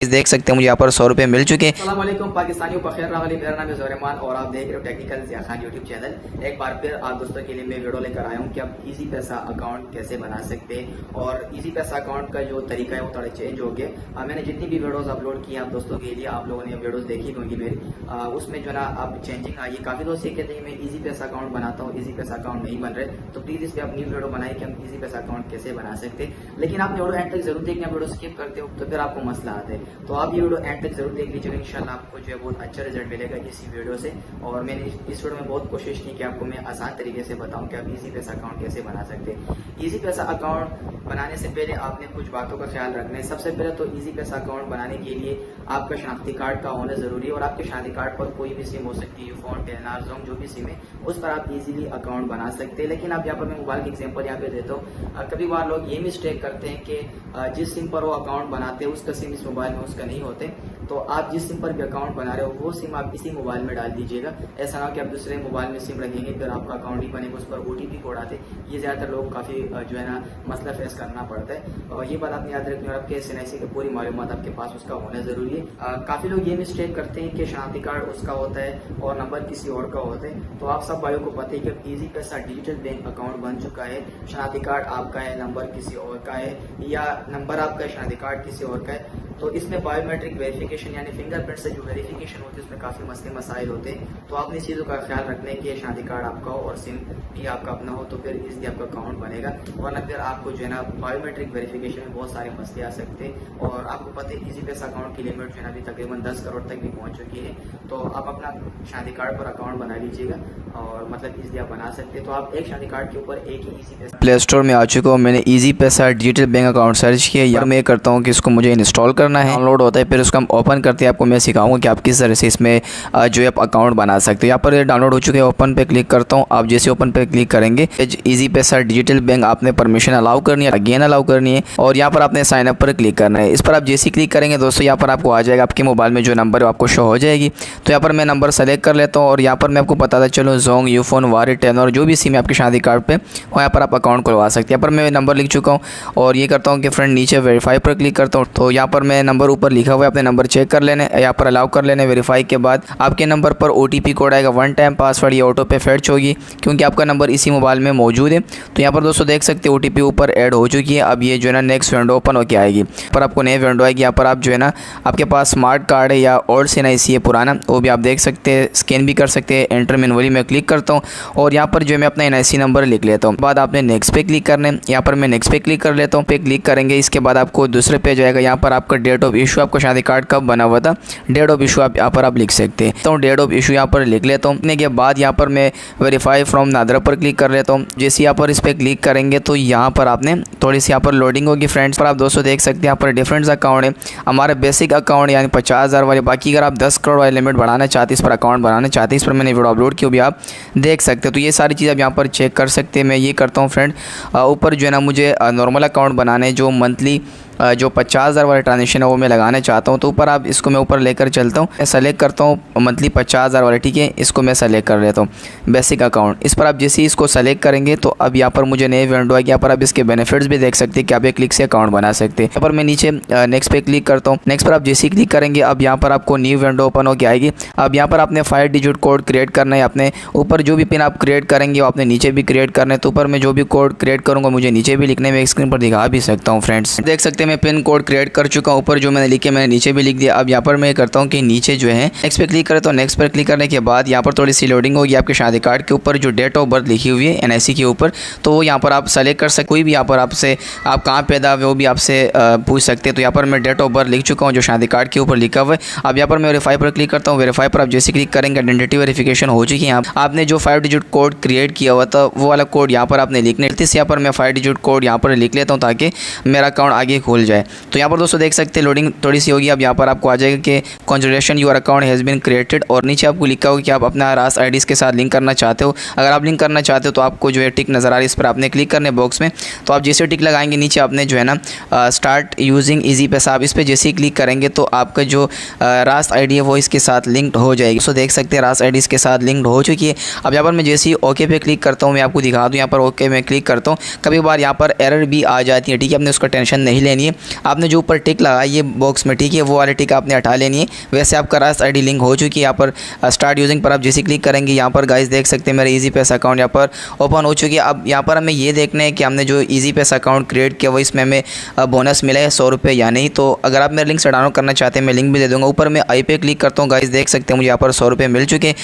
देख सकते हैं मुझे यहाँ पर 100 रुपये मिल चुके हैं। अस्सलाम वालेकुम पाकिस्तानियों, बखैर रावली, मेरा नाम है ज़ोरेमान और आप देख रहे हो technical Zia Khan YouTube channel. एक बार फिर आप दोस्तों के लिए मैं वीडियो लेकर आया हूँ कि आप इजी पैसा अकाउंट कैसे बना सकते हैं। और इजी पैसा अकाउंट का जो तरीका है वो थोड़ा चेंज हो गया। मैंने जितनी भी वीडियोस अपलोड की हैं आप दोस्तों के लिए, आप लोगों ने वीडियोस देखी होंगी मेरी, उसमें जो ना अब चेंजिंग आई है। काफ़ी दोस्त ये कहते हैं मैं इजी पैसा अकाउंट बनाता हूँ, इजी पैसा अकाउंट नहीं बन रहे, तो प्लीज़ इस पर आप न्यू वीडियो बनाए कि हम इजी पैसा अकाउंट कैसे बना सकते हैं। लेकिन आप वीडियो एंड तक जरूर देखना, वीडियो स्किप करते हो तो फिर आपको मसला आता है। तो आप ये वीडियो एंड तक जरूर देख लीजिए, इंशाल्लाह आपको जो है बहुत अच्छा रिजल्ट मिलेगा इसी वीडियो से। और मैंने इस वीडियो में बहुत कोशिश की कि आपको मैं आसान तरीके से बताऊं कि आप इजी पैसा अकाउंट कैसे बना सकते हैं। इजी पैसा अकाउंट बनाने से पहले आपने कुछ बातों का ख्याल रखना है। सबसे पहले तो इजी पैसा अकाउंट बनाने के लिए आपका शनाख्ती कार्ड का होना जरूरी है। और आपके शनाख्ती कार्ड पर कोई भी सिम हो सकती है, फोन, टेलनार, जोंग, जो भी सिम है उस पर आप इजीली अकाउंट बना सकते हैं। लेकिन आप यहाँ पर मैं मोबाइल की एग्जांपल यहाँ पे देता हूँ। कभी बार लोग ये मिस्टेक करते हैं कि जिस सिम पर वो अकाउंट बनाते हैं उसका सिम इस मोबाइल में उसका नहीं होते। तो आप जिस सिम पर भी अकाउंट बना रहे हो वो सिम आप इसी मोबाइल में डाल दीजिएगा। ऐसा ना हो कि आप दूसरे मोबाइल में सिम रखेंगे फिर आपका अकाउंट ही बनेगा, उस पर ओटीपी कोड आते। ये ज्यादातर लोग काफी जो है ना मसला फेस करना पड़ता है। और ये बात आपने याद रखनी है, आपके एसएनआईसी की पूरी मालूमात आपके पास उसका होना जरूरी है। काफी लोग ये मिस्टेक करते हैं कि शनाख्ती कार्ड उसका होता है और नंबर किसी और का होता है। तो आप सब भाइयों को पता है कि अब इजी पैसा डिजिटल बैंक अकाउंट बन चुका है। शनाख्ती कार्ड आपका है, नंबर किसी और का है, या नंबर आपका है, शनाख्ती कार्ड किसी और का है। तो इसमें बायोमेट्रिक वेरिफिकेशन यानी फिंगरप्रिंट से जो वेरिफिकेशन होती है उसमें काफी मसले मसाइल होते हैं। तो आपने इस चीज़ों का ख्याल रखना है कि शनाख्ती कार्ड आपका हो और सिम भी आपका अपना हो, तो फिर इसलिए आपका अकाउंट बनेगा। वरना फिर आपको जो है ना बायोमेट्रिक वेरिफिकेशन में बहुत सारे मसले आ सकते हैं। और आपको पता है इजी पैसा अकाउंट की लिमिट जो है ना अभी तकरीबन 10 करोड़ तक भी पहुंच चुकी है। तो आप अपना शनाख्ती कार्ड पर अकाउंट बना लीजिएगा और मतलब इसलिए आप बना सकते हैं। तो आप एक शनाख्ती कार्ड के ऊपर एक ही इजी पैसा प्ले स्टोर में आ चुका हूँ, मैंने इजी पैसा डिजिटल बैंक अकाउंट सर्च किया। या मैं करता हूँ कि इसको मुझे इंस्टॉल करना है, डाउनलोड होता है, फिर उसको हम ओपन करते हैं। आपको मैं सिखाऊंगा कि आप किस तरह से इसमें जो है आप अकाउंट बना सकते हो। यहाँ पर डाउनलोड हो चुके हैं, ओपन पे क्लिक करता हूँ। आप जैसे ओपन पे क्लिक करेंगे इजी पैसा डिजिटल बैंक आपने परमिशन अलाउ करनी है, अगेन अलाउ करनी है और यहाँ पर आपने साइन अप पर क्लिक करना है। इस पर आप जैसे क्लिक करेंगे दोस्तों यहाँ पर आपको आ जाएगा, आपके मोबाइल में जो नंबर है आपको शो हो जाएगी। तो यहाँ पर मैं नंबर सेलेक्ट कर लेता हूँ और यहाँ पर मैं आपको बताता चलो जोंग, यूफोन, वारी, टेनर जो भी सिम है आपके शनाख्ती कार्ड पे वो यहाँ पर आप अकाउंट खुलवा सकते हैं। यहाँ पर मैं नंबर लिख चुका हूँ और ये करता हूँ कि फ्रेंड नीचे वेरीफाई पर क्लिक करता हूँ। तो यहाँ पर मैं नंबर ऊपर लिखा हुआ है, अपने नंबर चेक कर लेने, यहाँ पर अलाउ कर लेने। वेरीफाई के बाद आपके नंबर पर ओटीपी कोड आएगा, वन टाइम पासवर्ड, ये ऑटो पे फेच होगी क्योंकि आपका नंबर इसी मोबाइल में मौजूद है। तो यहाँ पर दोस्तों देख सकते हैं ओटीपी ऊपर ऐड हो चुकी है। अब ये जो है ना नेक्स्ट विंडो ओपन होकर आएगी, पर आपको नई विंडो आएगी। यहाँ पर आप जो है ना आपके पास स्मार्ट कार्ड है या ओल्ड एनआईसी है पुराना, वो भी आप देख सकते हैं, स्कैन भी कर सकते हैं। एंटर मैनुअली मैं क्लिक करता हूँ और यहाँ पर जो है मैं अपना एनआईसी नंबर लिख लेता हूँ। बाद आपने नेक्स्ट पे क्लिक करना है, यहाँ पर मैं नेक्स्ट पे क्लिक कर लेता हूँ। पे क्लिक करेंगे इसके बाद आपको दूसरे पेज आएगा। यहाँ पर आपका डेट ऑफ इशू, आपका शनाख्ती कार्ड कब बना हुआ था, डेट ऑफ इशू आप यहाँ पर आप लिख सकते हैं। तो डेट ऑफ इशू यहाँ पर लिख लेता हूँ। लिखने के बाद यहाँ पर मैं वेरीफाई फ्रॉम नादरा पर क्लिक कर लेता हूँ। जैसे यहाँ पर इस पर क्लिक करेंगे तो यहाँ पर आपने थोड़ी सी यहाँ पर लोडिंग होगी फ्रेंड्स। पर आप दोस्तों देख सकते हैं यहाँ पर डिफरेंट अकाउंट है। हमारा बेसिक अकाउंट यानी 50,000 वाले, बाकी अगर आप 10 करोड़ वाले लिमिट बढ़ाना चाहते हैं, इस पर अकाउंट बनाना चाहते हैं, इस पर मैंने वीडियो अपलोड की, भी आप देख सकते हो। तो ये सारी चीज़ आप यहाँ पर चेक कर सकते हैं। मैं ये करता हूँ फ्रेंड, ऊपर जो है ना मुझे नॉर्मल अकाउंट बनाना है, जो मंथली जो 50,000 वाला ट्रांजेक्शन है वो मैं लगाना चाहता हूँ। तो ऊपर आप इसको मैं ऊपर लेकर चलता हूँ, सेलेक्ट करता हूँ मंथली 50,000 वाला, ठीक है, इसको मैं सेलेक्ट कर लेता हूँ बेसिक अकाउंट। इस पर आप जैसे ही इसको सेलेक्ट करेंगे तो अब यहाँ पर मुझे नई विंडो आएगी। यहाँ पर आप इसके बेनिफिट्स भी देख सकते हैं कि आप एक क्लिक से अकाउंट बना सकते हैं। यहाँ पर मैं नीचे नेक्स्ट पे क्लिक करता हूँ। नेक्स्ट पर आप जैसे ही क्लिक करेंगे अब यहाँ पर आपको न्यू विंडो ओपन होकर आएगी। अब यहाँ पर आपने 5 डिजिट कोड क्रिएट करना है। अपने ऊपर जो भी पिन आप क्रिएट करेंगे वो आपने नीचे भी क्रिएट करना है। तो ऊपर मैं जो भी कोड क्रिएट करूँगा मुझे नीचे भी लिखने में स्क्रीन पर दिखा भी सकता हूँ फ्रेंड्स। देख सकते हैं मैं पिन कोड क्रिएट कर चुका हूँ। ऊपर जो मैंने लिखे मैंने नीचे भी लिख दिया। अब यहाँ पर मैं करता हूँ कि नीचे जो है नेक्स्ट पे क्लिक करें। तो नेक्स्ट पर क्लिक करने के बाद यहाँ पर थोड़ी सी लोडिंग होगी। आपके शनाख्ती कार्ड के ऊपर जो डेट ऑफ बर्थ लिखी हुई है एनआईसी के ऊपर, तो वो यहाँ पर आप सेलेक्ट कर सकते। कोई भी यहाँ पर आपसे आप कहाँ पैदा हुए वो भी आपसे पूछ सकते हैं। तो यहाँ पर मैं डेट ऑफ बर्थ लिख चुका हूँ जो शनाख्ती कार्ड के ऊपर लिखा हुआ है। अब यहाँ पर मैं वेरीफाई पर क्लिक करता हूँ। वेरीफाई पर आप जैसे क्लिक करेंगे आइडेंटिटी वेरिफिकेशन हो चुकी है। आपने जो 5 डिजिट कोड क्रिएट किया हुआ था वो वाला कोड यहाँ पर आपने लिखने। यहाँ पर मैं 5 डिजिट कोड यहाँ पर लिख लेता हूँ ताकि मेरा अकाउंट आगे खुल जाए। तो यहाँ पर दोस्तों देख सकते हैं लोडिंग थोड़ी सी होगी। अब यहाँ पर आपको आ जाएगा कि congratulation your account has been created और नीचे आपको लिखा होगा कि आप अपना रास आईडीज़ के साथ लिंक करना चाहते हो। अगर आप लिंक करना चाहते हो तो आपको जो है टिक नज़र आ रही है, इस पर आपने क्लिक करने बॉक्स में। तो आप जैसे टिक लगाएंगे नीचे आपने जो है ना स्टार्ट यूजिंग इजी पैसा, आप इस पर जैसे ही क्लिक करेंगे तो आपका जो रास आईडी है वो इसके साथ लिंक्ड हो जाएगी। सो देख सकते हैं रास आईडी इसके साथ लिंक्ड हो चुकी है। अब यहाँ पर मैं जैसे ही ओके पे क्लिक करता हूँ, मैं आपको दिखा दूँ, यहाँ पर ओके मैं क्लिक करता हूँ। कभी बार यहाँ पर एरर भी आ जाती है, ठीक है, आपने उसका टेंशन नहीं लेनी है। है आपने जो ऊपर टिक लगा ये बॉक्स में, ठीक है, वो वाली टिक आपने हटा लेनी है। वैसे आपका रास्ट आईडी लिंक हो चुकी है। यहाँ पर स्टार्ट यूजिंग पर आप जैसे क्लिक करेंगे यहाँ पर गाइस देख सकते हैं मेरा ईजी पैसा अकाउंट यहाँ पर ओपन हो चुकी है। अब यहाँ पर हमें ये देखना है कि हमने जो ईजी पैसा अकाउंट क्रिएट किया वो इसमें हमें बोनस मिला है 100 रुपये या नहीं। तो अगर आप मेरे लिंक से डाउनलोड करना चाहते हैं मैं लिंक भी दे दूँगा। ऊपर मैं आई पे क्लिक करता हूँ गाइस देख सकते हैं मुझे यहाँ पर 100 रुपये मिल चुके हैं।